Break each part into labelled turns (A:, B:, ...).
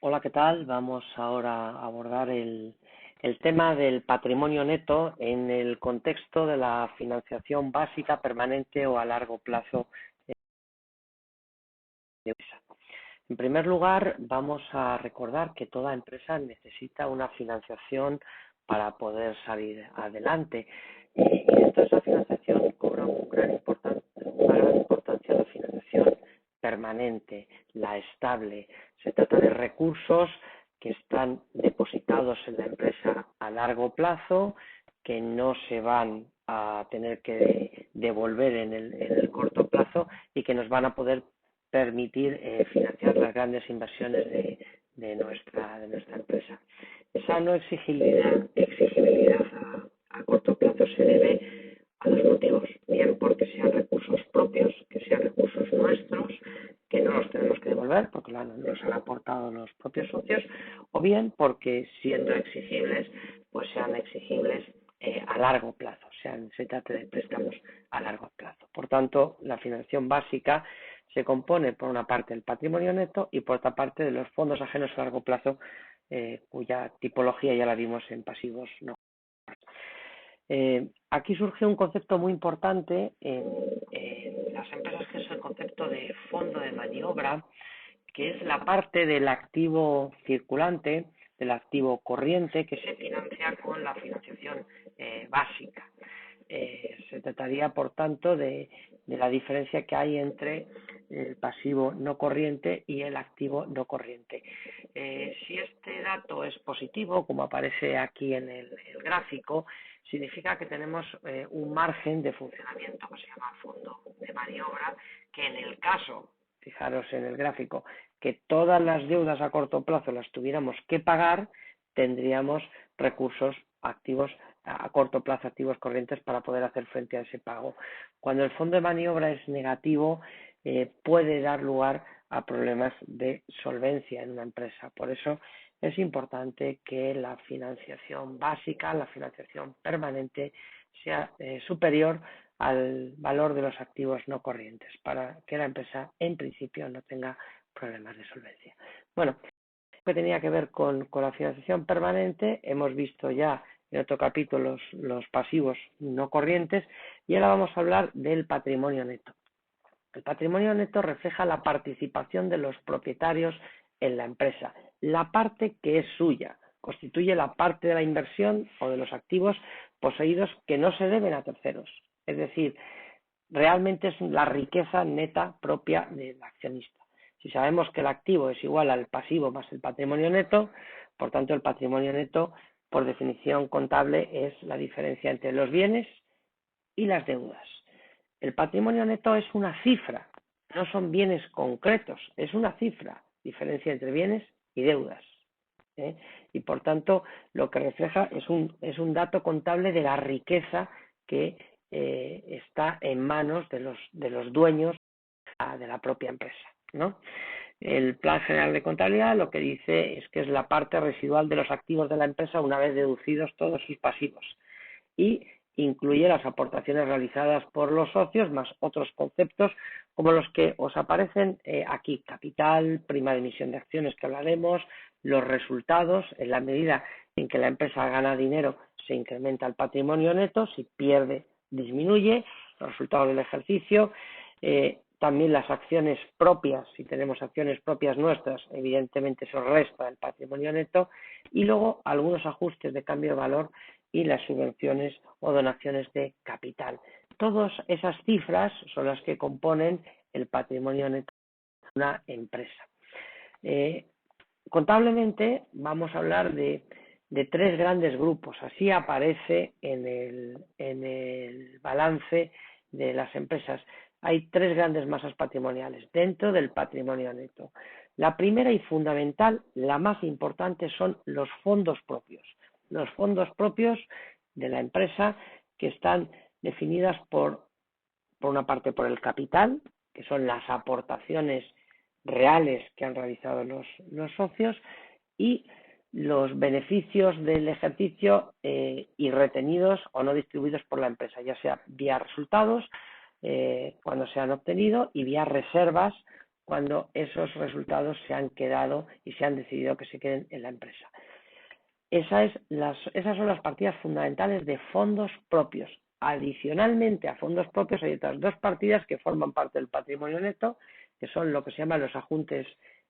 A: Hola, ¿qué tal? Vamos ahora a abordar el tema del patrimonio neto en el contexto de la financiación básica, permanente o a largo plazo de empresa. En primer lugar, vamos a recordar que toda empresa necesita una financiación para poder salir adelante. Y dentro de esa financiación cobra una gran importancia la financiación permanente, la estable. Se trata de recursos que están depositados en la empresa a largo plazo, que no se van a tener que devolver en el corto plazo y que nos van a poder permitir financiar las grandes inversiones de nuestra empresa. Esa no exigibilidad a corto plazo se debe a dos motivos. Bien, porque sean recursos propios, que sean recursos nuestros, que no los tenemos que devolver porque los han aportado los propios socios, o bien porque siendo exigibles, pues sean exigibles a largo plazo, se trata de préstamos a largo plazo. Por tanto, la financiación básica se compone por una parte del patrimonio neto y por otra parte de los fondos ajenos a largo plazo, cuya tipología ya la vimos en pasivos no. Aquí surge un concepto muy importante en las empresas, que es el concepto de fondo de maniobra, que es la parte del activo circulante, del activo corriente, que se financia con la financiación básica. Se trataría, por tanto, de la diferencia que hay entre el pasivo no corriente y el activo no corriente. Si este dato es positivo, como aparece aquí en el gráfico, significa que tenemos un margen de funcionamiento que se llama fondo de maniobra, que en el caso, fijaros en el gráfico, que todas las deudas a corto plazo las tuviéramos que pagar, tendríamos recursos activos a corto plazo, activos corrientes, para poder hacer frente a ese pago. Cuando el fondo de maniobra es negativo, puede dar lugar a problemas de solvencia en una empresa. Por eso es importante que la financiación básica, la financiación permanente, sea superior al valor de los activos no corrientes, para que la empresa en principio no tenga problemas de solvencia. Bueno, que tenía que ver con la financiación permanente, hemos visto ya en otro capítulo los pasivos no corrientes, y ahora vamos a hablar del patrimonio neto. El patrimonio neto refleja la participación de los propietarios en la empresa, la parte que es suya, constituye la parte de la inversión o de los activos poseídos que no se deben a terceros. Es decir, realmente es la riqueza neta propia del accionista. Si sabemos que el activo es igual al pasivo más el patrimonio neto, por tanto el patrimonio neto, por definición contable, es la diferencia entre los bienes y las deudas. El patrimonio neto es una cifra, no son bienes concretos, es una cifra, diferencia entre bienes y deudas. Y por tanto lo que refleja es un dato contable de la riqueza que está en manos de los dueños de la propia empresa, ¿no? El Plan General de Contabilidad lo que dice es que es la parte residual de los activos de la empresa una vez deducidos todos sus pasivos, y incluye las aportaciones realizadas por los socios más otros conceptos como los que os aparecen aquí: capital, prima de emisión de acciones, que hablaremos, los resultados. En la medida en que la empresa gana dinero, se incrementa el patrimonio neto; si pierde, disminuye los resultados del ejercicio. También las acciones propias, si tenemos acciones propias nuestras, evidentemente eso resta del patrimonio neto, y luego algunos ajustes de cambio de valor y las subvenciones o donaciones de capital. Todas esas cifras son las que componen el patrimonio neto de una empresa. Contablemente vamos a hablar de tres grandes grupos. Así aparece en el balance de las empresas. Hay tres grandes masas patrimoniales dentro del patrimonio neto. La primera y fundamental, la más importante, son los fondos propios. Los fondos propios de la empresa, que están definidas por una parte por el capital, que son las aportaciones reales que han realizado los socios, y los beneficios del ejercicio y retenidos o no distribuidos por la empresa, ya sea vía resultados cuando se han obtenido, y vía reservas cuando esos resultados se han quedado y se han decidido que se queden en la empresa. Esas son las partidas fundamentales de fondos propios. Adicionalmente a fondos propios hay otras dos partidas que forman parte del patrimonio neto, que son lo que se llaman los ajustes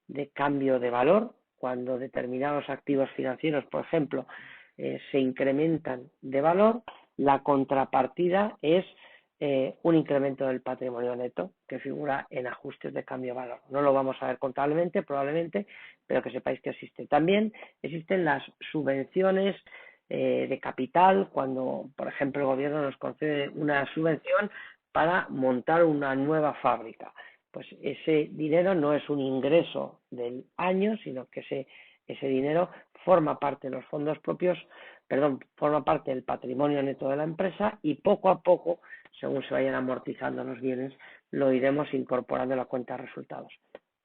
A: de cambio de valor, cuando determinados activos financieros, por ejemplo, se incrementan de valor. La contrapartida es un incremento del patrimonio neto que figura en ajustes de cambio de valor. No lo vamos a ver contablemente, probablemente, pero que sepáis que existe. También existen las subvenciones de capital, cuando, por ejemplo, el gobierno nos concede una subvención para montar una nueva fábrica. Pues ese dinero no es un ingreso del año, sino que ese dinero forma parte de los fondos propios, forma parte del patrimonio neto de la empresa y poco a poco, según se vayan amortizando los bienes, lo iremos incorporando a la cuenta de resultados.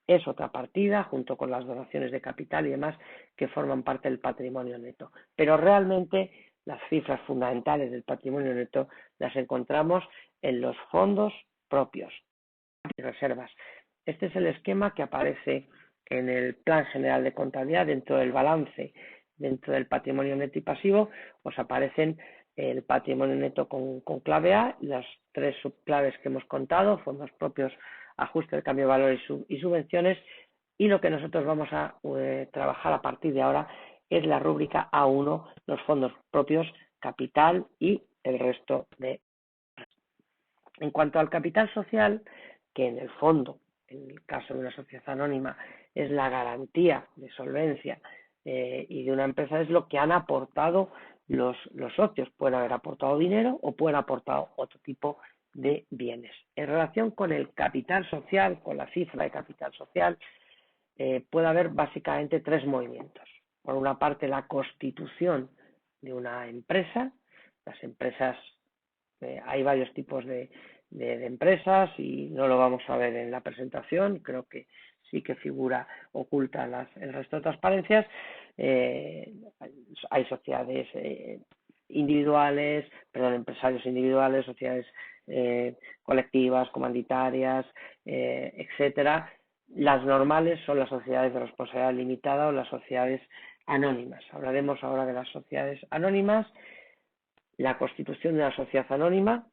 A: Es otra partida, junto con las donaciones de capital y demás, que forman parte del patrimonio neto. Pero realmente las cifras fundamentales del patrimonio neto las encontramos en los fondos propios y reservas. Este es el esquema que aparece en el Plan General de Contabilidad. Dentro del balance, dentro del patrimonio neto y pasivo, os aparecen el patrimonio neto con clave A, las tres subclaves que hemos contado, fondos propios, ajuste de cambio de valor y subvenciones, y lo que nosotros vamos a trabajar a partir de ahora es la rúbrica A1, los fondos propios, capital y el resto de. En cuanto al capital social, que en el fondo, en el caso de una sociedad anónima, es la garantía de solvencia y de una empresa, es lo que han aportado los socios. Pueden haber aportado dinero o pueden haber aportado otro tipo de bienes. En relación con el capital social, con la cifra de capital social, puede haber básicamente tres movimientos. Por una parte, la constitución de una empresa. Las empresas, hay varios tipos de empresas y no lo vamos a ver en la presentación. Creo que sí que figura oculta el resto de transparencias. Hay sociedades empresarios individuales, sociedades colectivas, comanditarias, etcétera. Las normales son las sociedades de responsabilidad limitada o las sociedades anónimas. Hablaremos ahora de las sociedades anónimas. La constitución de una sociedad anónima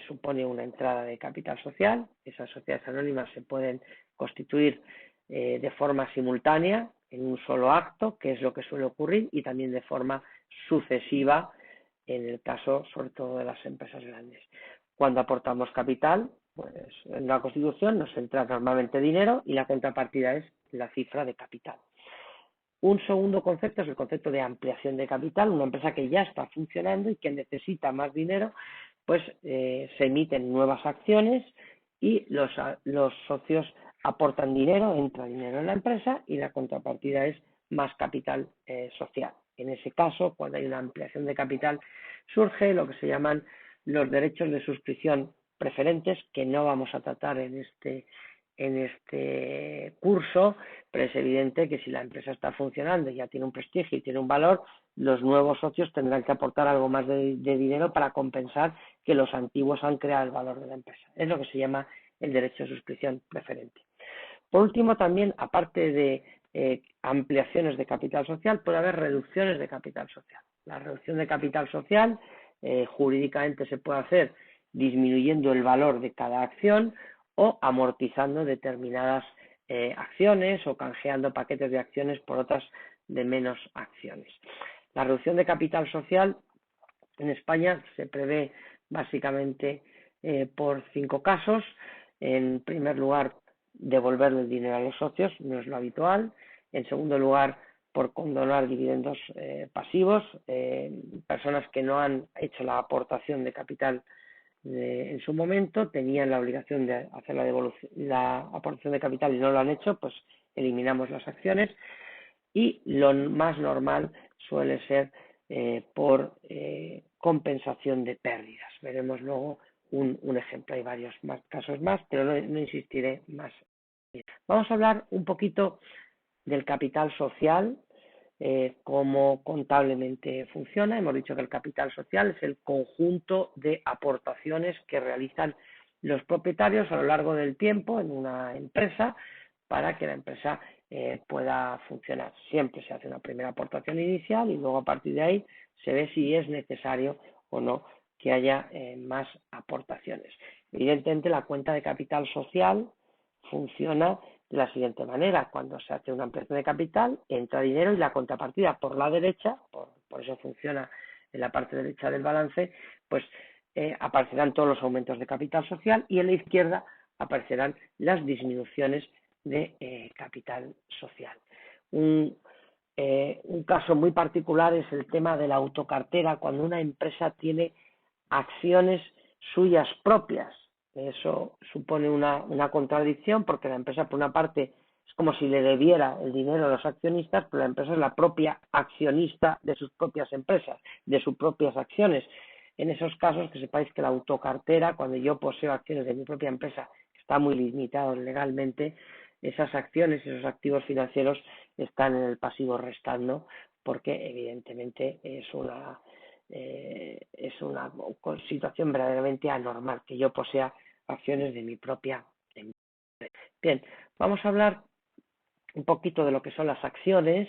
A: supone una entrada de capital social. Esas sociedades anónimas se pueden constituir de forma simultánea en un solo acto, que es lo que suele ocurrir, y también de forma sucesiva en el caso sobre todo de las empresas grandes. Cuando aportamos capital, pues en la constitución nos entra normalmente dinero y la contrapartida es la cifra de capital. Un segundo concepto es el concepto de ampliación de capital. Una empresa que ya está funcionando y que necesita más dinero, pues se emiten nuevas acciones y los socios aportan dinero, entra dinero en la empresa y la contrapartida es más capital social. En ese caso, cuando hay una ampliación de capital, surge lo que se llaman los derechos de suscripción preferentes, que no vamos a tratar en este curso, pero es evidente que si la empresa está funcionando y ya tiene un prestigio y tiene un valor, los nuevos socios tendrán que aportar algo más de dinero para compensar que los antiguos han creado el valor de la empresa. Es lo que se llama el derecho de suscripción preferente. Por último, también, aparte de ampliaciones de capital social, puede haber reducciones de capital social. La reducción de capital social jurídicamente se puede hacer disminuyendo el valor de cada acción o amortizando determinadas acciones o canjeando paquetes de acciones por otras de menos acciones. La reducción de capital social en España se prevé básicamente por 5 casos. En primer lugar, devolverle el dinero a los socios, no es lo habitual. En segundo lugar, por condonar dividendos pasivos, personas que no han hecho la aportación de capital en su momento tenían la obligación de hacer la aportación de capital y no lo han hecho, pues eliminamos las acciones. Y lo más normal suele ser por compensación de pérdidas. Veremos luego un ejemplo. Hay varios casos más, pero no insistiré más. Vamos a hablar un poquito del capital social, cómo contablemente funciona. Hemos dicho que el capital social es el conjunto de aportaciones que realizan los propietarios a lo largo del tiempo en una empresa para que la empresa pueda funcionar. Siempre se hace una primera aportación inicial y luego a partir de ahí se ve si es necesario o no que haya más aportaciones. Evidentemente, la cuenta de capital social funciona de la siguiente manera. Cuando se hace una ampliación de capital, entra dinero y la contrapartida por la derecha, por eso funciona en la parte derecha del balance, pues aparecerán todos los aumentos de capital social y en la izquierda aparecerán las disminuciones de capital social. Un caso muy particular es el tema de la autocartera, cuando una empresa tiene acciones suyas propias. Eso supone una contradicción porque la empresa, por una parte, es como si le debiera el dinero a los accionistas, pero la empresa es la propia accionista de sus propias empresas, de sus propias acciones. En esos casos, que sepáis que la autocartera, cuando yo poseo acciones de mi propia empresa, está muy limitado legalmente, esas acciones, esos activos financieros están en el pasivo restando, porque evidentemente es una situación verdaderamente anormal que yo posea acciones de mi propia empresa. Bien, vamos a hablar un poquito de lo que son las acciones.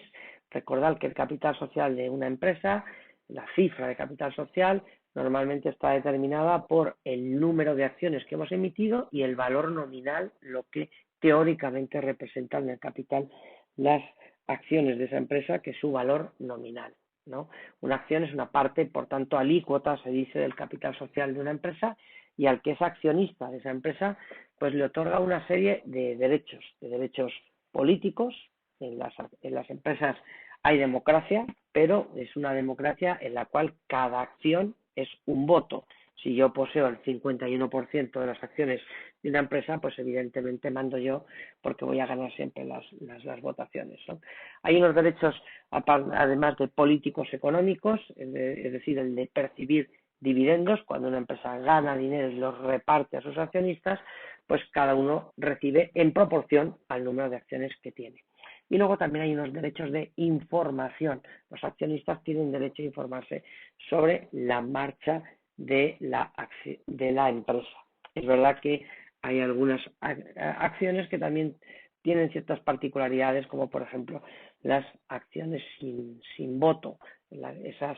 A: Recordad que el capital social de una empresa, la cifra de capital social, normalmente está determinada por el número de acciones que hemos emitido y el valor nominal, lo que teóricamente representan en el capital las acciones de esa empresa, que es su valor nominal, ¿no? Una acción es una parte, por tanto, alícuota, se dice, del capital social de una empresa, y al que es accionista de esa empresa, pues le otorga una serie de derechos políticos. En las empresas hay democracia, pero es una democracia en la cual cada acción es un voto. Si yo poseo el 51% de las acciones de una empresa, pues evidentemente mando yo, porque voy a ganar siempre las votaciones, ¿no? Hay unos derechos, además de políticos económicos, es decir, el de percibir dividendos. Cuando una empresa gana dinero y los reparte a sus accionistas, pues cada uno recibe en proporción al número de acciones que tiene. Y luego también hay unos derechos de información. Los accionistas tienen derecho a informarse sobre la marcha de la empresa. Es verdad que hay algunas acciones que también tienen ciertas particularidades, como por ejemplo las acciones sin voto. Esas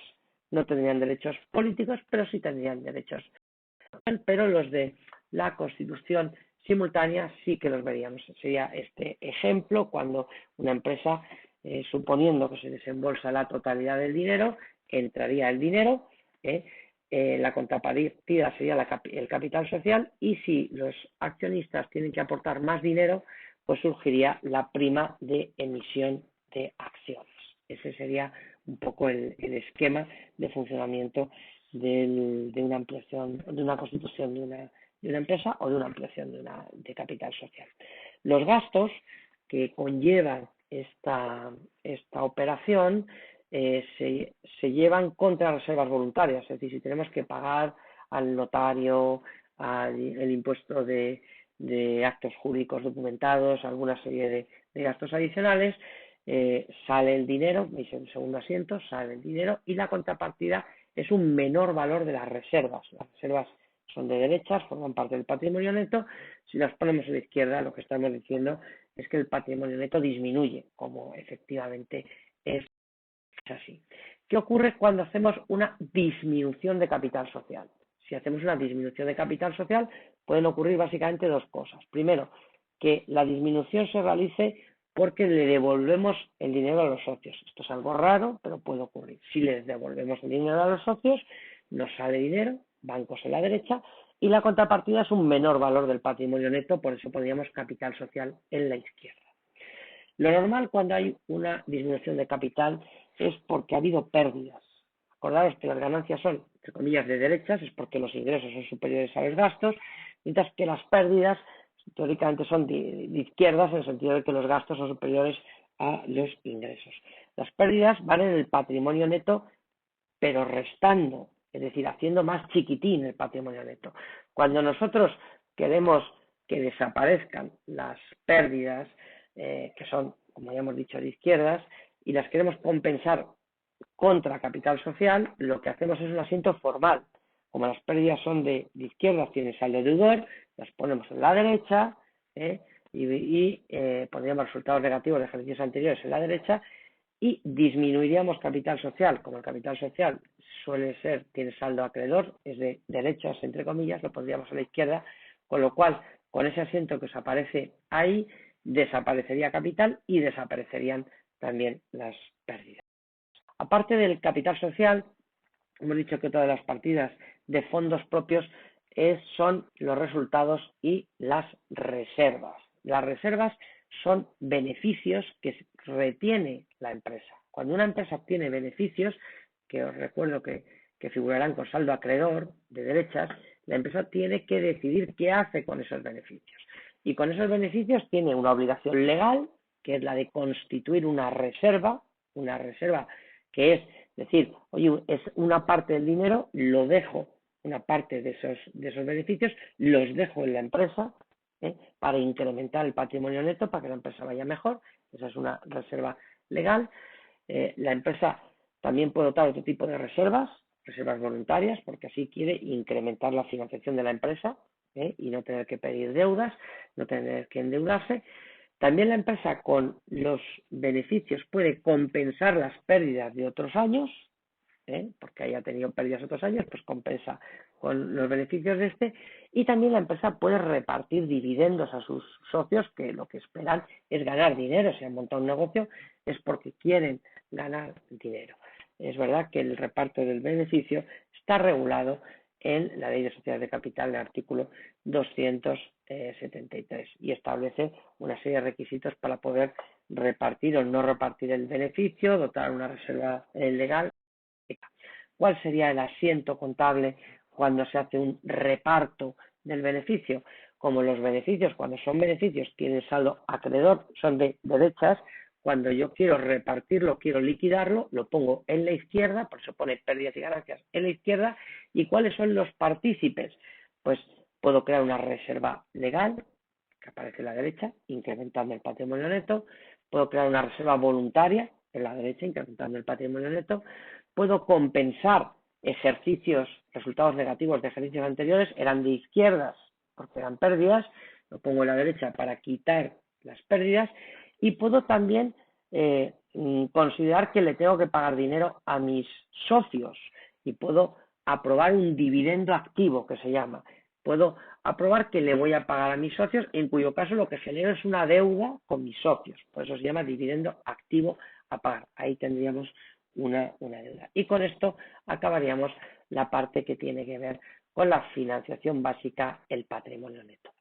A: no tendrían derechos políticos, pero sí tendrían derechos. Pero los de la Constitución simultánea sí que los veríamos. Sería este ejemplo cuando una empresa, suponiendo que se desembolsa la totalidad del dinero, entraría el dinero, la contrapartida sería el capital social, y si los accionistas tienen que aportar más dinero, pues surgiría la prima de emisión de acciones. Ese sería un poco el esquema de funcionamiento de una ampliación, de una constitución de una empresa o de una ampliación de capital social. Los gastos que conllevan esta operación se llevan contra reservas voluntarias. Es decir, si tenemos que pagar al notario, el impuesto de actos jurídicos documentados, alguna serie de gastos adicionales, sale el dinero, veis en el segundo asiento, sale el dinero, y la contrapartida es un menor valor de las reservas. Las reservas son de derechas, forman parte del patrimonio neto. Si las ponemos a la izquierda, lo que estamos diciendo es que el patrimonio neto disminuye, como efectivamente es así. ¿Qué ocurre cuando hacemos una disminución de capital social? Si hacemos una disminución de capital social, pueden ocurrir básicamente dos cosas. Primero, que la disminución se realice porque le devolvemos el dinero a los socios. Esto es algo raro, pero puede ocurrir. Si les devolvemos el dinero a los socios, nos sale dinero, bancos en la derecha, y la contrapartida es un menor valor del patrimonio neto, por eso pondríamos capital social en la izquierda. Lo normal cuando hay una disminución de capital es porque ha habido pérdidas. Acordaros que las ganancias son, entre comillas, de derechas, es porque los ingresos son superiores a los gastos, mientras que las pérdidas teóricamente son de izquierdas, en el sentido de que los gastos son superiores a los ingresos. Las pérdidas van en el patrimonio neto, pero restando, es decir, haciendo más chiquitín el patrimonio neto. Cuando nosotros queremos que desaparezcan las pérdidas, que son, como ya hemos dicho, de izquierdas, y las queremos compensar contra capital social, lo que hacemos es un asiento formal. Como las pérdidas son de izquierdas, tiene saldo deudor, las ponemos en la derecha, y pondríamos resultados negativos de ejercicios anteriores en la derecha y disminuiríamos capital social. Como el capital social suele ser, tiene saldo acreedor, es de derechas, entre comillas, lo pondríamos a la izquierda, con lo cual, con ese asiento que os aparece ahí, desaparecería capital y desaparecerían también las pérdidas. Aparte del capital social, hemos dicho que todas las partidas de fondos propios son los resultados y las reservas. Las reservas son beneficios que retiene la empresa. Cuando una empresa obtiene beneficios, que os recuerdo que figurarán con saldo acreedor de derechas, la empresa tiene que decidir qué hace con esos beneficios. Y con esos beneficios tiene una obligación legal, que es la de constituir una reserva que es decir, oye, es una parte del dinero, lo dejo, una parte de esos beneficios, los dejo en la empresa, para incrementar el patrimonio neto, para que la empresa vaya mejor. Esa es una reserva legal. La empresa también puede dotar otro tipo de reservas voluntarias, porque así quiere incrementar la financiación de la empresa, y no tener que pedir deudas, no tener que endeudarse. También la empresa con los beneficios puede compensar las pérdidas de otros años, porque haya tenido pérdidas otros años, pues compensa con los beneficios de este. Y también la empresa puede repartir dividendos a sus socios, que lo que esperan es ganar dinero. Si han montado un negocio es porque quieren ganar dinero. Es verdad que el reparto del beneficio está regulado en la Ley de Sociedades de Capital, en el artículo 273, y establece una serie de requisitos para poder repartir o no repartir el beneficio, dotar una reserva legal. ¿Cuál sería el asiento contable cuando se hace un reparto del beneficio? Como los beneficios, cuando son beneficios, tienen saldo acreedor, son de derechas. Cuando yo quiero repartirlo, quiero liquidarlo, lo pongo en la izquierda, por eso pone pérdidas y ganancias en la izquierda. ¿Y cuáles son los partícipes? Pues puedo crear una reserva legal, que aparece en la derecha, incrementando el patrimonio neto. Puedo crear una reserva voluntaria en la derecha, incrementando el patrimonio neto. Puedo compensar resultados negativos de ejercicios anteriores, eran de izquierdas porque eran pérdidas, lo pongo en la derecha para quitar las pérdidas. Y puedo también considerar que le tengo que pagar dinero a mis socios y puedo aprobar un dividendo activo, que se llama. Puedo aprobar que le voy a pagar a mis socios, en cuyo caso lo que genero es una deuda con mis socios. Por eso se llama dividendo activo a pagar. Ahí tendríamos una deuda. Y con esto acabaríamos la parte que tiene que ver con la financiación básica, el patrimonio neto.